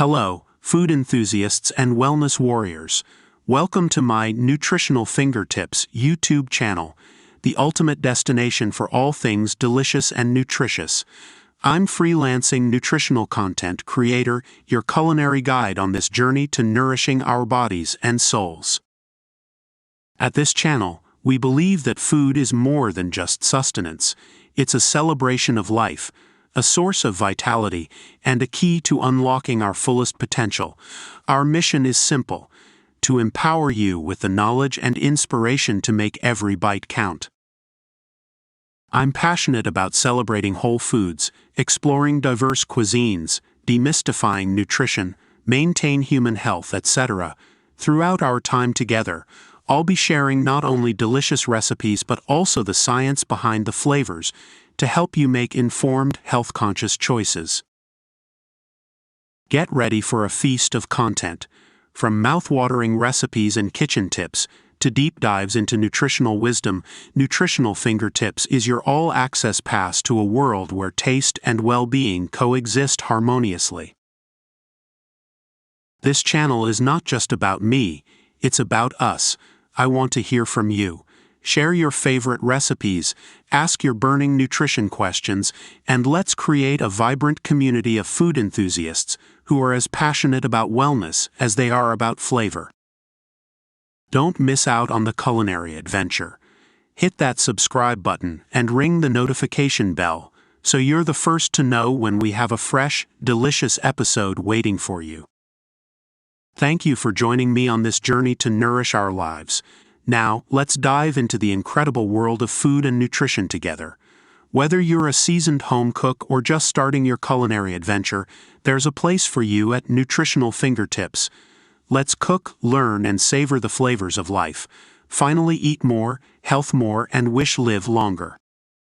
Hello, food enthusiasts and wellness warriors. Welcome to my Nutritional Finger Tips YouTube channel, the ultimate destination for all things delicious and nutritious. I'm freelancing nutritional content creator, your culinary guide on this journey to nourishing our bodies and souls. At this channel, we believe that food is more than just sustenance. It's a celebration of life, a source of vitality, and a key to unlocking our fullest potential. Our mission is simple: to empower you with the knowledge and inspiration to make every bite count. I'm passionate about celebrating whole foods, exploring diverse cuisines, demystifying nutrition, maintain human health, etc. Throughout our time together, I'll be sharing not only delicious recipes but also the science behind the flavors, to help you make informed, health-conscious choices. Get ready for a feast of content, from mouth-watering recipes and kitchen tips to deep dives into nutritional wisdom. Nutritional Finger Tips is your all-access pass to a world where taste and well-being coexist harmoniously. This channel is not just about me, it's about us. I want to hear from you. Share your favorite recipes, ask your burning nutrition questions, and let's create a vibrant community of food enthusiasts who are as passionate about wellness as they are about flavor. Don't miss out on the culinary adventure. Hit that subscribe button and ring the notification bell so you're the first to know when we have a fresh, delicious episode waiting for you. Thank you for joining me on this journey to nourish our lives. Now, let's dive into the incredible world of food and nutrition together. Whether you're a seasoned home cook or just starting your culinary adventure, there's a place for you at Nutritional Finger Tips. Let's cook, learn, and savor the flavors of life. Finally eat more, health more, and live longer.